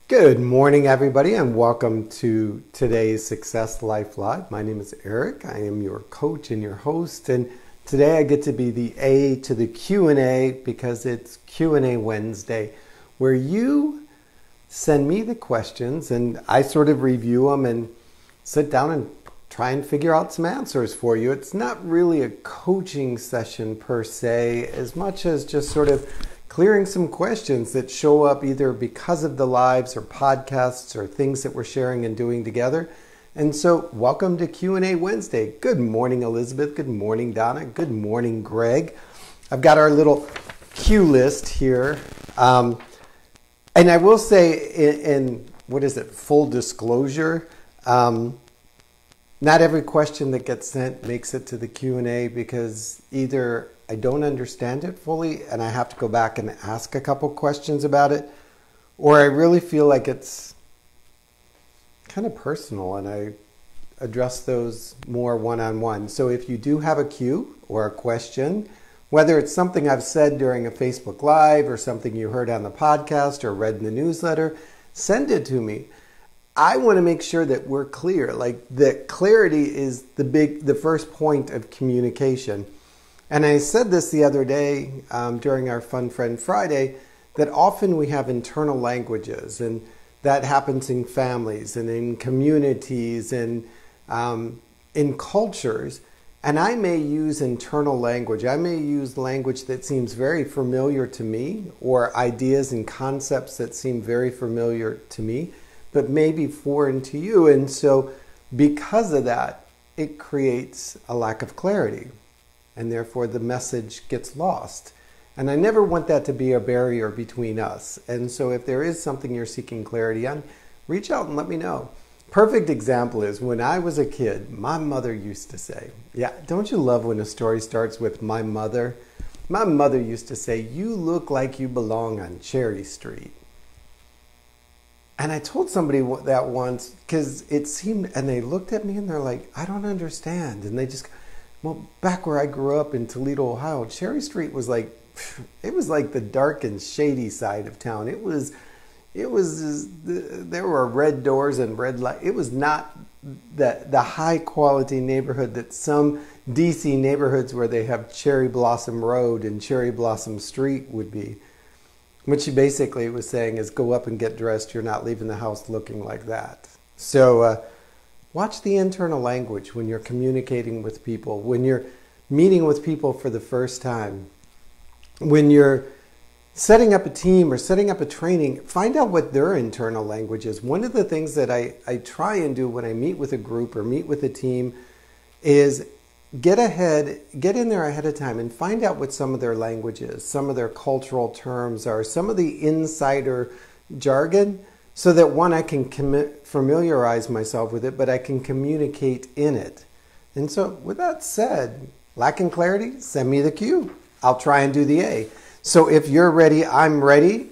Good morning, everybody, and welcome to today's Success Life Live. My name is Eric. I am your coach and your host, and today I get to be the A to the Q&A because it's Q&A Wednesday, where you send me the questions and I sort of review them and sit down and try and figure out some answers for you. It's not really a coaching session per se, as much as just sort of clearing some questions that show up either because of the lives or podcasts or things that we're sharing and doing together. And so welcome to Q&A Wednesday. Good morning, Elizabeth. Good morning, Donna. Good morning, Greg. I've got our little cue list here. And I will say in full disclosure, not every question that gets sent makes it to the Q&A because either I don't understand it fully and I have to go back and ask a couple questions about it, or I really feel like it's kind of personal and I address those more one-on-one. So if you do have a cue or a question, whether it's something I've said during a Facebook Live or something you heard on the podcast or read in the newsletter, send it to me. I want to make sure that we're clear. Like, that clarity is the first point of communication. And I said this the other day during our Fun Friend Friday, that often we have internal languages, and that happens in families and in communities and in cultures. And I may use internal language. I may use language that seems very familiar to me, or ideas and concepts that seem very familiar to me, but maybe foreign to you. And so because of that, it creates a lack of clarity. And therefore the message gets lost. And I never want that to be a barrier between us. And so if there is something you're seeking clarity on, reach out and let me know. Perfect example is when I was a kid, my mother used to say, yeah, don't you love when a story starts with my mother? My mother used to say, you look like you belong on Cherry Street. And I told somebody that once because it seemed, and they looked at me and they're like, I don't understand. And they just, well, back where I grew up in Toledo, Ohio, Cherry Street was like, it was like the dark and shady side of town. There were red doors and red light. It was not the high quality neighborhood that some DC neighborhoods where they have Cherry Blossom Road and Cherry Blossom Street would be. What she basically was saying is, go up and get dressed. You're not leaving the house looking like that. So watch the internal language when you're communicating with people, when you're meeting with people for the first time, when you're setting up a team or setting up a training, find out what their internal language is. One of the things that I try and do when I meet with a group or meet with a team is get in there ahead of time and find out what some of their language is, some of their cultural terms are, some of the insider jargon, so that one, I can familiarize myself with it, but I can communicate in it. And so with that said, lacking clarity, send me the Q. I'll try and do the A. So if you're ready, I'm ready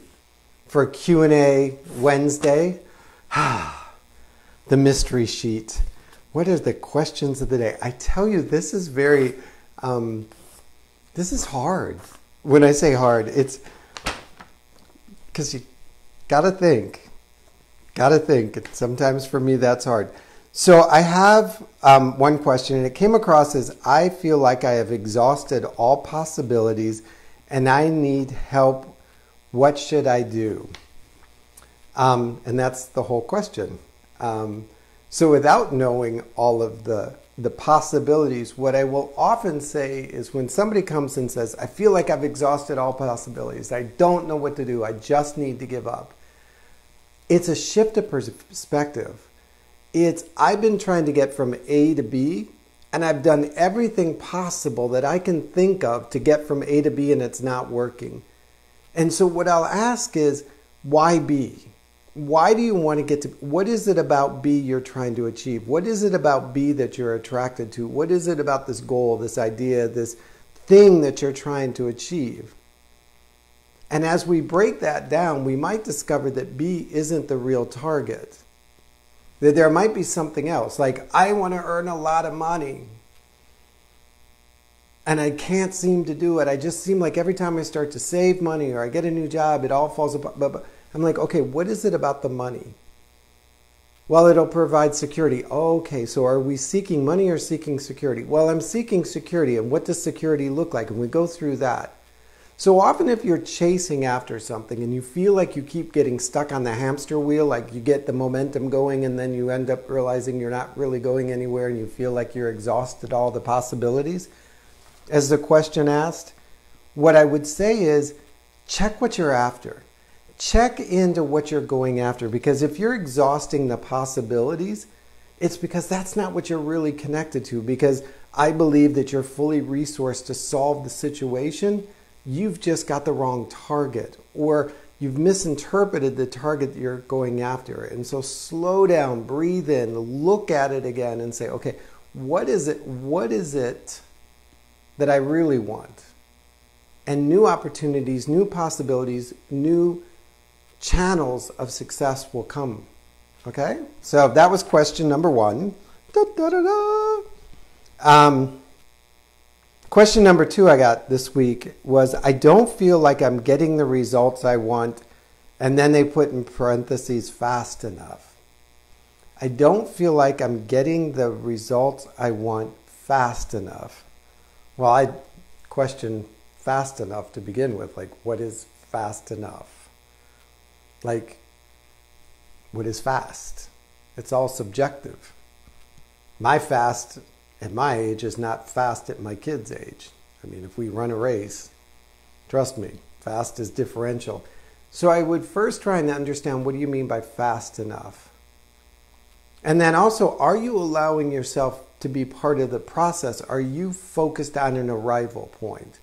for Q&A Wednesday. The mystery sheet. What are the questions of the day? I tell you, this is this is hard. When I say hard, it's because you gotta think. Sometimes for me, that's hard. So I have one question, and it came across as, I feel like I have exhausted all possibilities and I need help. What should I do? And that's the whole question. So without knowing all of the possibilities, what I will often say is when somebody comes and says, I feel like I've exhausted all possibilities, I don't know what to do, I just need to give up. It's a shift of perspective. I've been trying to get from A to B, and I've done everything possible that I can think of to get from A to B, and it's not working. And so what I'll ask is, why B? Why do you want to get to, what is it about B you're trying to achieve? What is it about B that you're attracted to? What is it about this goal, this idea, this thing that you're trying to achieve? And as we break that down, we might discover that B isn't the real target. That there might be something else, like, I want to earn a lot of money. and I can't seem to do it. I just seem like every time I start to save money or I get a new job, it all falls apart. But I'm like, okay, what is it about the money? Well, it'll provide security. Okay, so are we seeking money or seeking security? Well, I'm seeking security. And what does security look like? And we go through that. So often if you're chasing after something and you feel like you keep getting stuck on the hamster wheel, like you get the momentum going and then you end up realizing you're not really going anywhere and you feel like you're exhausted all the possibilities, as the question asked, what I would say is check what you're after. Check into what you're going after, because if you're exhausting the possibilities, it's because that's not what you're really connected to. Because I believe that you're fully resourced to solve the situation. You've just got the wrong target, or you've misinterpreted the target that you're going after. And so slow down, breathe in, look at it again and say, okay, what is it? What is it that I really want? And new opportunities, new possibilities, new channels of success will come. Okay? So that was question number 1. Question number 2 I got this week was, I don't feel like I'm getting the results I want, and then they put in parentheses, fast enough. I don't feel like I'm getting the results I want fast enough. Well, I question fast enough to begin with. Like, what is fast enough? Like, what is fast? It's all subjective. My fast at my age is not fast at my kid's age. I mean, if we run a race, trust me, fast is differential. So I would first try and understand, what do you mean by fast enough? And then also, are you allowing yourself to be part of the process? Are you focused on an arrival point?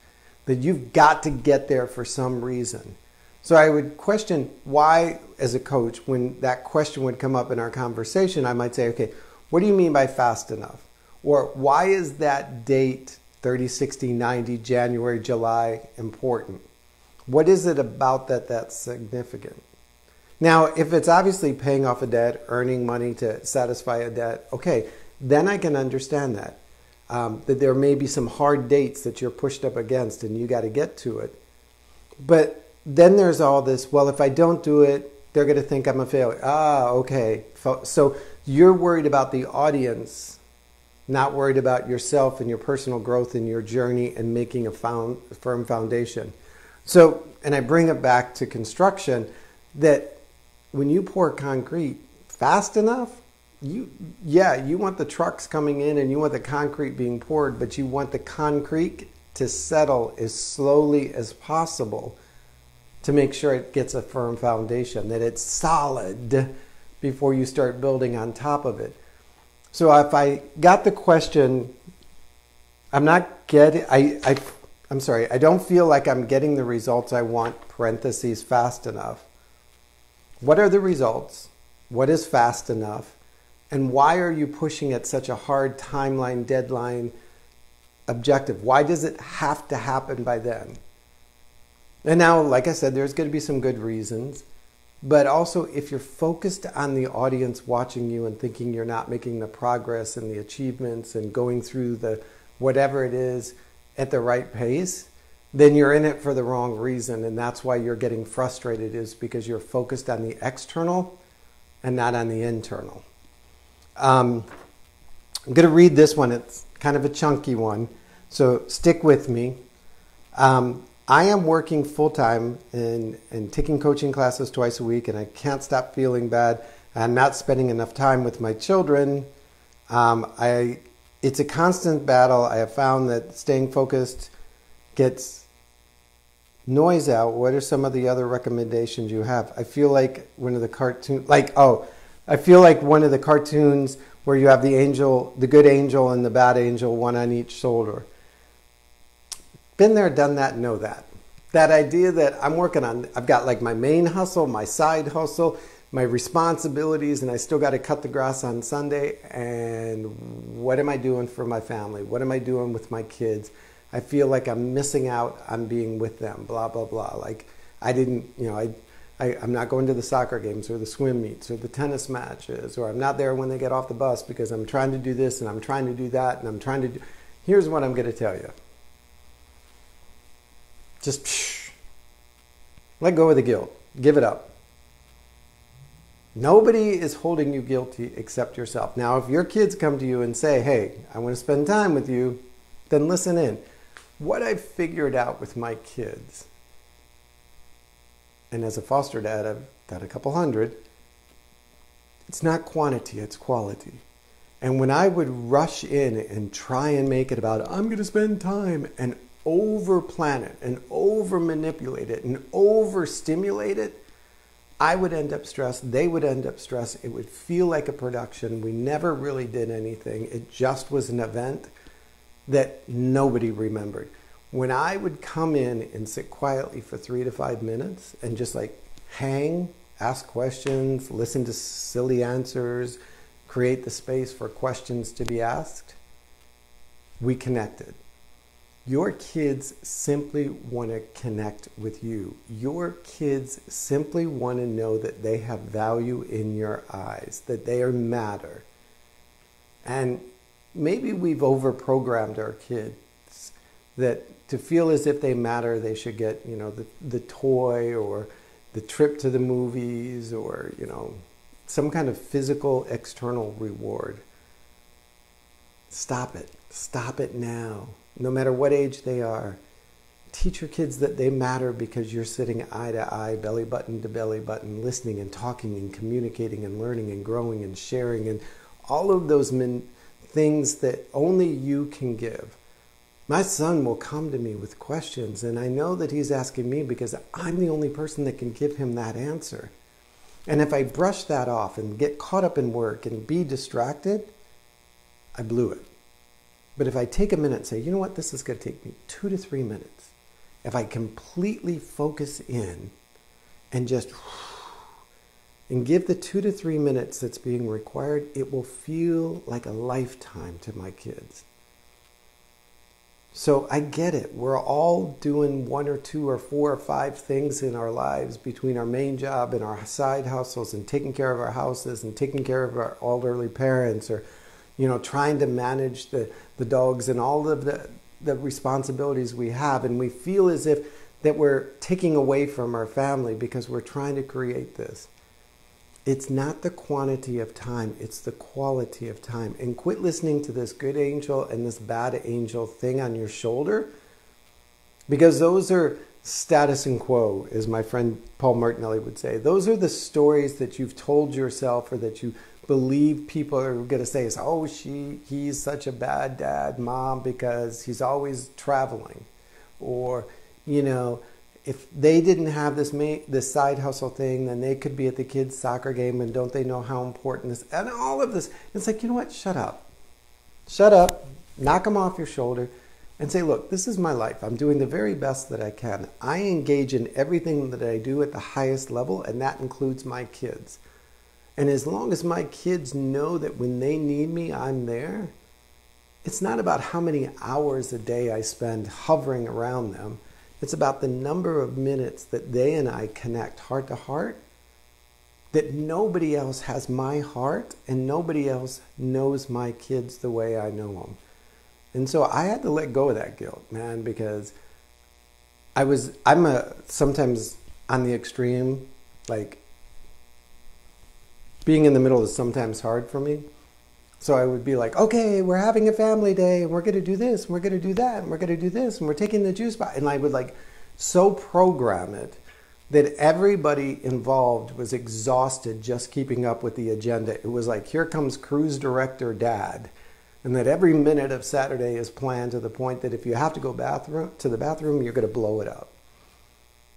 That you've got to get there for some reason. So I would question why, as a coach, when that question would come up in our conversation, I might say, okay, what do you mean by fast enough? Or why is that date, 30, 60, 90, January, July, important? What is it about that that's significant? Now, if it's obviously paying off a debt, earning money to satisfy a debt, okay, then I can understand that. That there may be some hard dates that you're pushed up against and you got to get to it. But then there's all this, well, if I don't do it, they're going to think I'm a failure. Ah, okay. So you're worried about the audience, not worried about yourself and your personal growth in your journey and making a firm foundation. So, and I bring it back to construction, that when you pour concrete fast enough, you want the trucks coming in and you want the concrete being poured, but you want the concrete to settle as slowly as possible to make sure it gets a firm foundation, that it's solid before you start building on top of it. So if I got the question, I'm sorry, I don't feel like I'm getting the results I want, parentheses, fast enough. What are the results? What is fast enough? And why are you pushing at such a hard timeline, deadline, objective? Why does it have to happen by then? And now, like I said, there's going to be some good reasons. But also, if you're focused on the audience watching you and thinking you're not making the progress and the achievements and going through the whatever it is at the right pace, then you're in it for the wrong reason. And that's why you're getting frustrated, is because you're focused on the external and not on the internal. I'm going to read this one. It's kind of a chunky one, so stick with me. I am working full-time and taking coaching classes twice a week, and I can't stop feeling bad. I'm not spending enough time with my children. It's a constant battle. I have found that staying focused gets noise out. What are some of the other recommendations you have? I feel like one of the cartoons, one of the cartoons where you have the angel, the good angel and the bad angel, one on each shoulder. Been there, done that, know that. That idea that I'm working on, I've got like my main hustle, my side hustle, my responsibilities, and I still got to cut the grass on Sunday. And what am I doing for my family? What am I doing with my kids? I feel like I'm missing out on being with them, blah, blah, blah. Like I'm not going to the soccer games or the swim meets or the tennis matches, or I'm not there when they get off the bus because I'm trying to do this and I'm trying to do that and I'm trying to do... Here's what I'm going to tell you. Just let go of the guilt. Give it up. Nobody is holding you guilty except yourself. Now, if your kids come to you and say, hey, I want to spend time with you, then listen in. What I've figured out with my kids, and as a foster dad, I've got a couple hundred, it's not quantity, it's quality. And when I would rush in and try and make it about, I'm going to spend time, and over-plan it, and over-manipulate it, and over-stimulate it, I would end up stressed, they would end up stressed, it would feel like a production, we never really did anything, it just was an event that nobody remembered. When I would come in and sit quietly for 3 to 5 minutes and just like hang, ask questions, listen to silly answers, create the space for questions to be asked, we connected. Your kids simply want to connect with you. Your kids simply want to know that they have value in your eyes, that they matter. And maybe we've overprogrammed our kids that to feel as if they matter, they should get, the toy or the trip to the movies or, some kind of physical external reward. Stop it. Stop it now. No matter what age they are, teach your kids that they matter because you're sitting eye to eye, belly button to belly button, listening and talking and communicating and learning and growing and sharing and all of those things that only you can give. My son will come to me with questions, and I know that he's asking me because I'm the only person that can give him that answer. And if I brush that off and get caught up in work and be distracted, I blew it. But if I take a minute and say, you know what, this is going to take me 2 to 3 minutes. If I completely focus in and just and give the 2 to 3 minutes that's being required, it will feel like a lifetime to my kids. So I get it. We're all doing 1 or 2 or 4 or 5 things in our lives between our main job and our side hustles and taking care of our houses and taking care of our elderly parents or trying to manage the dogs and all of the responsibilities we have. And we feel as if that we're taking away from our family because we're trying to create this. It's not the quantity of time, it's the quality of time. And quit listening to this good angel and this bad angel thing on your shoulder, because those are status and quo, as my friend Paul Martinelli would say. Those are the stories that you've told yourself or that you believe people are going to say is, oh, he's such a bad dad, mom, because he's always traveling. Or, if they didn't have this side hustle thing, then they could be at the kids' soccer game, and don't they know how important this, and all of this. It's like, you know what? Shut up. Shut up. Knock them off your shoulder and say, look, this is my life. I'm doing the very best that I can. I engage in everything that I do at the highest level, and that includes my kids. And as long as my kids know that when they need me, I'm there, it's not about how many hours a day I spend hovering around them. It's about the number of minutes that they and I connect heart to heart, that nobody else has my heart and nobody else knows my kids the way I know them. And so I had to let go of that guilt, man, because I'm sometimes on the extreme, like being in the middle is sometimes hard for me. So I would be like, okay, we're having a family day, and we're going to do this, and we're going to do that, and we're going to do this, and we're taking the juice box. And I would so program it that everybody involved was exhausted just keeping up with the agenda. It was like, here comes cruise director dad. And that every minute of Saturday is planned to the point that if you have to go to the bathroom, you're going to blow it up.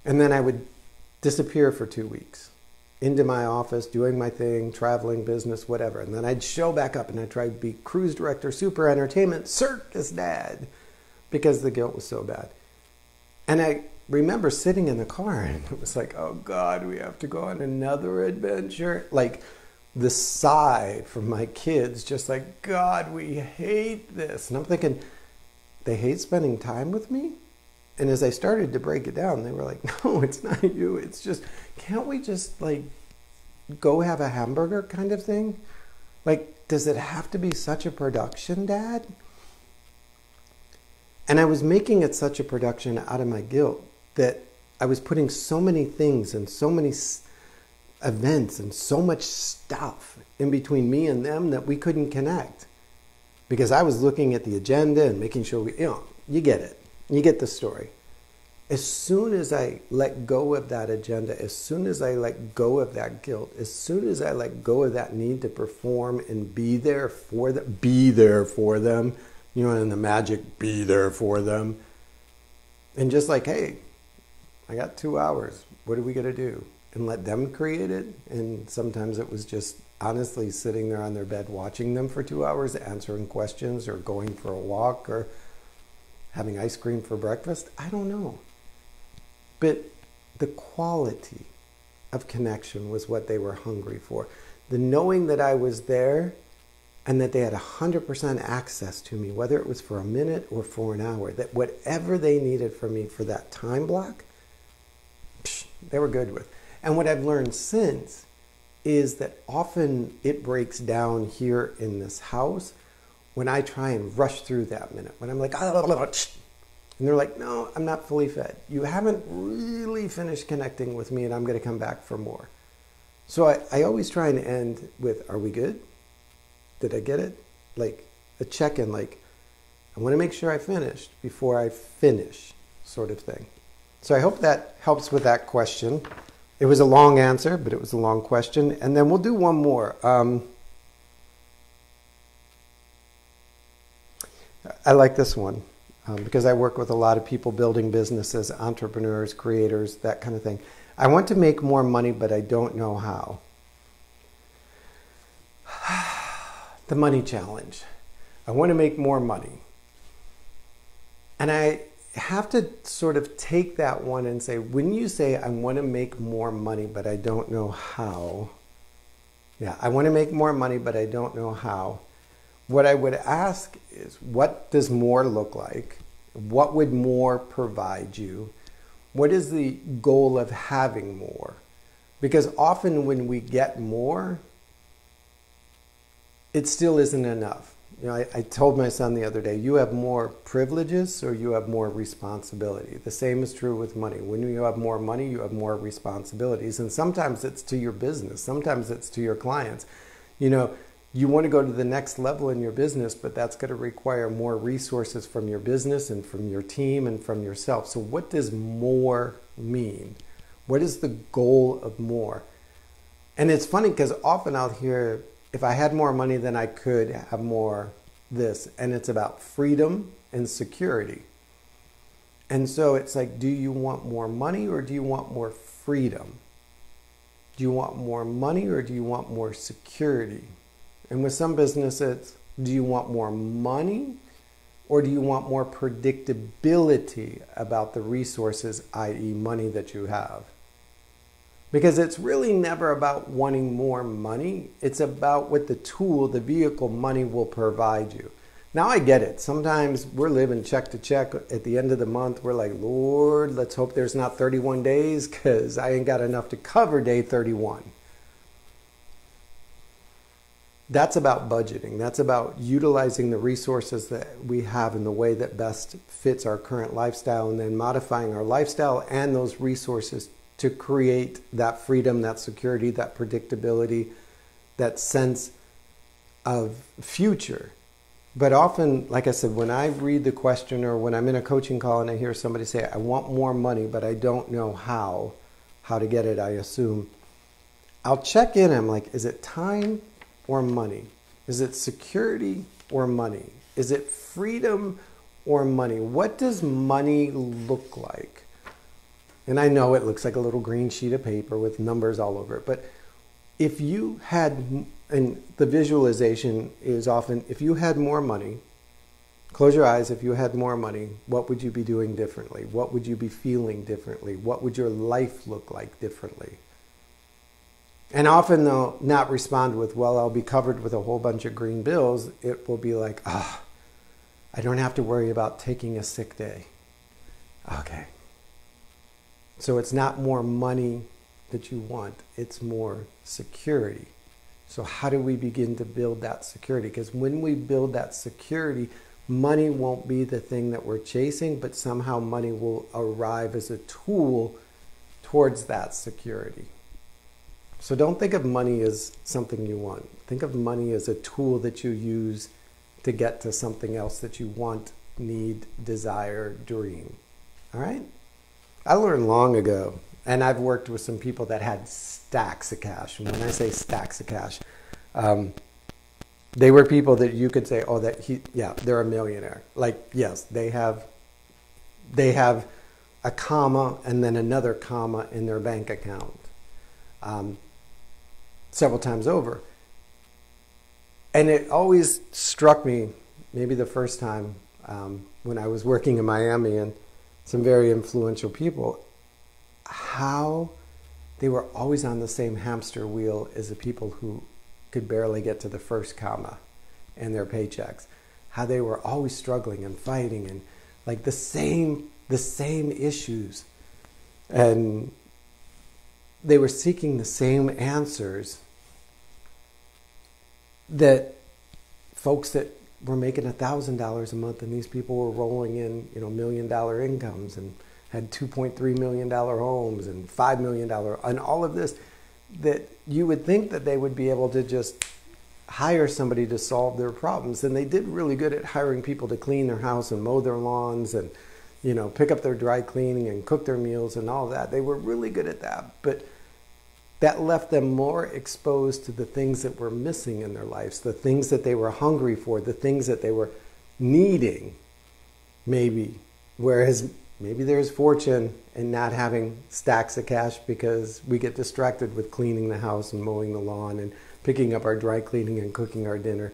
And then I would disappear for 2 weeks. Into my office, doing my thing, traveling, business, whatever. And then I'd show back up and I'd try to be cruise director, super entertainment, circus dad, because the guilt was so bad. And I remember sitting in the car and it was like, oh God, we have to go on another adventure. Like the sigh from my kids, just like, God, we hate this. And I'm thinking, they hate spending time with me? And as I started to break it down, they were like, no, it's not you. It's just, can't we just go have a hamburger kind of thing? Does it have to be such a production, Dad? And I was making it such a production out of my guilt that I was putting so many things and so many events and so much stuff in between me and them that we couldn't connect. Because I was looking at the agenda and making sure you get it. You get the story. As soon as I let go of that agenda, as soon as I let go of that guilt, as soon as I let go of that need to perform and be there for them, and the magic be there for them. And just like, hey, I got 2 hours. What are we going to do? And let them create it. And sometimes it was just honestly sitting there on their bed watching them for 2 hours, answering questions or going for a walk or having ice cream for breakfast. I don't know. But the quality of connection was what they were hungry for. The knowing that I was there and that they had 100% access to me, whether it was for a minute or for an hour, that whatever they needed from me for that time block, they were good with. And what I've learned since is that often it breaks down here in this house when I try and rush through that minute. When I'm like, and they're like, no, I'm not fully fed. You haven't really finished connecting with me and I'm going to come back for more. So I always try and end with, are we good? Did I get it? Like a check-in, like, I want to make sure I finished before I finish, sort of thing. So I hope that helps with that question. It was a long answer, but it was a long question. And then we'll do one more. I like this one because I work with a lot of people building businesses, entrepreneurs, creators, that kind of thing. I want to make more money, but I don't know how. The money challenge. I want to make more money. And I have to sort of take that one and say, when you say, I want to make more money, but I don't know how. Yeah, I want to make more money, but I don't know how. What I would ask is, what does more look like? What would more provide you? What is the goal of having more? Because often when we get more, it still isn't enough. You know, I told my son the other day, you have more privileges or you have more responsibility. The same is true with money. When you have more money, you have more responsibilities. And sometimes it's to your business. Sometimes it's to your clients. You know, you want to go to the next level in your business, but that's going to require more resources from your business and from your team and from yourself. So what does more mean? What is the goal of more? And it's funny because often I'll hear, if I had more money, then I could have more this. And it's about freedom and security. And so it's like, do you want more money or do you want more freedom? Do you want more money or do you want more security? And with some businesses, do you want more money or do you want more predictability about the resources, i.e. money that you have? Because it's really never about wanting more money. It's about what the tool, the vehicle money will provide you. Now I get it. Sometimes we're living check to check. At the end of the month, we're like, Lord, let's hope there's not 31 days because I ain't got enough to cover day 31. That's about budgeting. That's about utilizing the resources that we have in the way that best fits our current lifestyle and then modifying our lifestyle and those resources to create that freedom, that security, that predictability, that sense of future. But often, like I said, when I read the question or when I'm in a coaching call and I hear somebody say, I want more money, but I don't know how to get it, I assume, I'll check in. I'm like, is it time or money? Is it security or money? Is it freedom or money? What does money look like? And I know it looks like a little green sheet of paper with numbers all over it, but if you had, and the visualization is often, if you had more money, close your eyes, if you had more money, what would you be doing differently? What would you be feeling differently? What would your life look like differently? And often they'll not respond with, well, I'll be covered with a whole bunch of green bills. It will be like, I don't have to worry about taking a sick day. Okay. So it's not more money that you want, it's more security. So how do we begin to build that security? Because when we build that security, money won't be the thing that we're chasing, but somehow money will arrive as a tool towards that security. So don't think of money as something you want. Think of money as a tool that you use to get to something else that you want, need, desire, dream. All right? I learned long ago, and I've worked with some people that had stacks of cash. And when I say stacks of cash, they were people that you could say, oh, they're a millionaire. Like, yes, they have a comma and then another comma in their bank account several times over. And it always struck me, maybe the first time when I was working in Miami and some very influential people, how they were always on the same hamster wheel as the people who could barely get to the first comma in their paychecks. How they were always struggling and fighting and like the same issues. And they were seeking the same answers that folks that were making $1,000 a month, and these people were rolling in, $1 million incomes and had $2.3 million homes and $5 million, and all of this, that you would think that they would be able to just hire somebody to solve their problems. And they did really good at hiring people to clean their house and mow their lawns and, pick up their dry cleaning and cook their meals and all that. They were really good at that. But that left them more exposed to the things that were missing in their lives, the things that they were hungry for, the things that they were needing, maybe. Whereas maybe there's fortune in not having stacks of cash because we get distracted with cleaning the house and mowing the lawn and picking up our dry cleaning and cooking our dinner.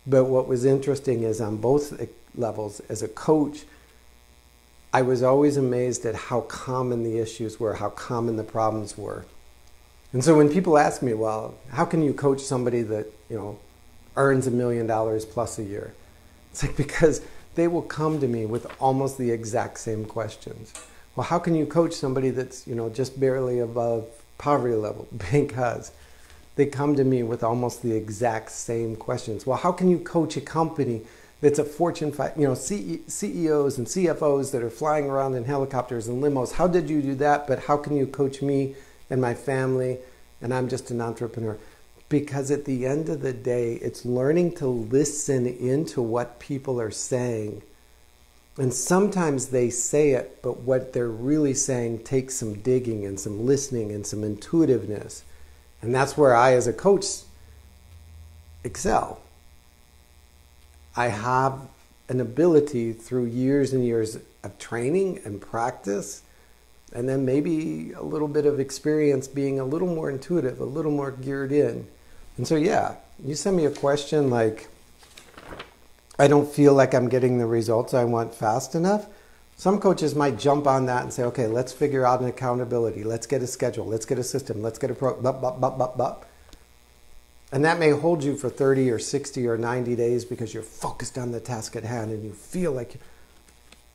But what was interesting is on both levels, as a coach, I was always amazed at how common the issues were, how common the problems were. And so when people ask me, well, how can you coach somebody that, earns $1 million plus a year? It's like, because they will come to me with almost the exact same questions. Well, how can you coach somebody that's, just barely above poverty level? Because they come to me with almost the exact same questions. Well, how can you coach a company that's a Fortune 5, CEOs and CFOs that are flying around in helicopters and limos? How did you do that? But how can you coach me and my family, and I'm just an entrepreneur? Because at the end of the day, it's learning to listen into what people are saying. And sometimes they say it, but what they're really saying takes some digging and some listening and some intuitiveness. And that's where I, as a coach, excel. I have an ability through years and years of training and practice, and then maybe a little bit of experience being a little more intuitive, a little more geared in. And so, yeah, you send me a question like, I don't feel like I'm getting the results I want fast enough. Some coaches might jump on that and say, okay, let's figure out an accountability. Let's get a schedule. Let's get a system. Let's get a And that may hold you for 30 or 60 or 90 days because you're focused on the task at hand and you feel like.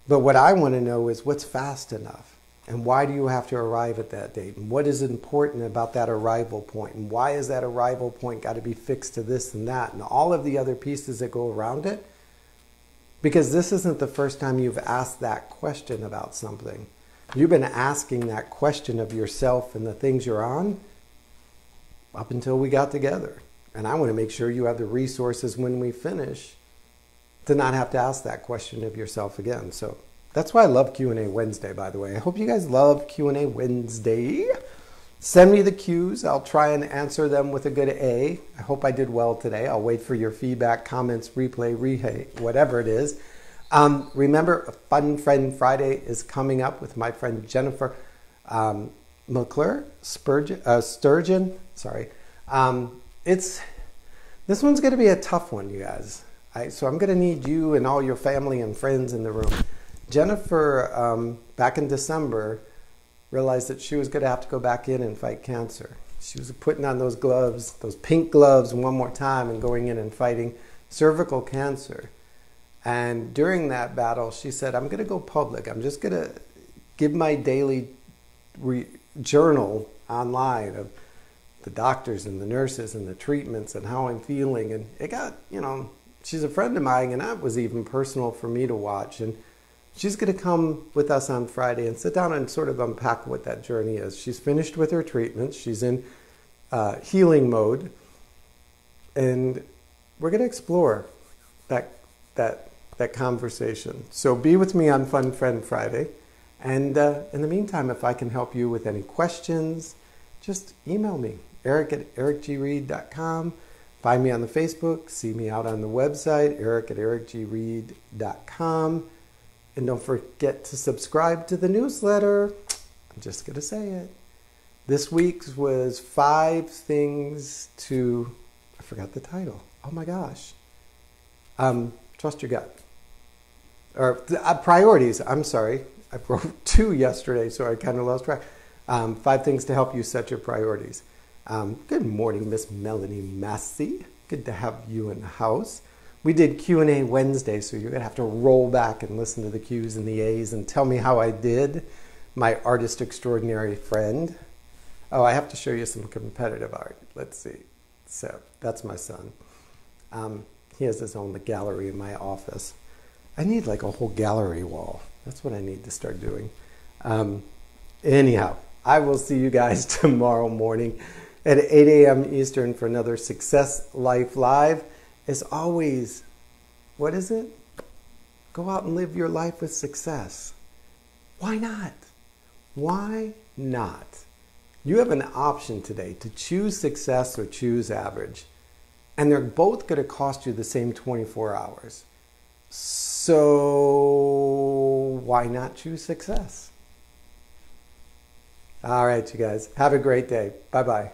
But what I want to know is what's fast enough. And why do you have to arrive at that date? And what is important about that arrival point? And why is that arrival point got to be fixed to this and that? And all of the other pieces that go around it. Because this isn't the first time you've asked that question about something. You've been asking that question of yourself and the things you're on up until we got together. And I want to make sure you have the resources when we finish to not have to ask that question of yourself again. So that's why I love Q&A Wednesday, by the way. I hope you guys love Q&A Wednesday. Send me the Q's. I'll try and answer them with a good A. I hope I did well today. I'll wait for your feedback, comments, replay, whatever it is. Remember, Fun Friend Friday is coming up with my friend Jennifer McClure, Sturgeon. Sorry. This one's going to be a tough one, you guys. So I'm going to need you and all your family and friends in the room. Jennifer, back in December, realized that she was going to have to go back in and fight cancer. She was putting on those gloves, those pink gloves, one more time and going in and fighting cervical cancer. And during that battle, she said, I'm going to go public. I'm just going to give my daily journal online of the doctors and the nurses and the treatments and how I'm feeling. And it got, she's a friend of mine, and that was even personal for me to watch. And she's going to come with us on Friday and sit down and sort of unpack what that journey is. She's finished with her treatments. She's in healing mode. And we're going to explore that conversation. So be with me on Fun Friend Friday. And in the meantime, if I can help you with any questions, just email me, eric@ericgreid.com. Find me on the Facebook, see me out on the website, eric@ericgreid.com. And don't forget to subscribe to the newsletter. I'm just going to say it. This week's was 5 things to, I forgot the title. Oh my gosh. Trust your gut. Or priorities, I'm sorry. I wrote 2 yesterday, so I kind of lost track. 5 things to help you set your priorities. Good morning, Miss Melanie Massey. Good to have you in the house. We did Q&A Wednesday, so you're going to have to roll back and listen to the Q's and the A's and tell me how I did, my artist extraordinary friend. Oh, I have to show you some competitive art. Let's see. So that's my son. He has his own gallery in my office. I need like a whole gallery wall. That's what I need to start doing. Anyhow, I will see you guys tomorrow morning at 8 a.m. Eastern for another Success Life Live. As always, what is it? Go out and live your life with success. Why not? Why not? You have an option today to choose success or choose average. And they're both going to cost you the same 24 hours. So why not choose success? All right, you guys. Have a great day. Bye-bye.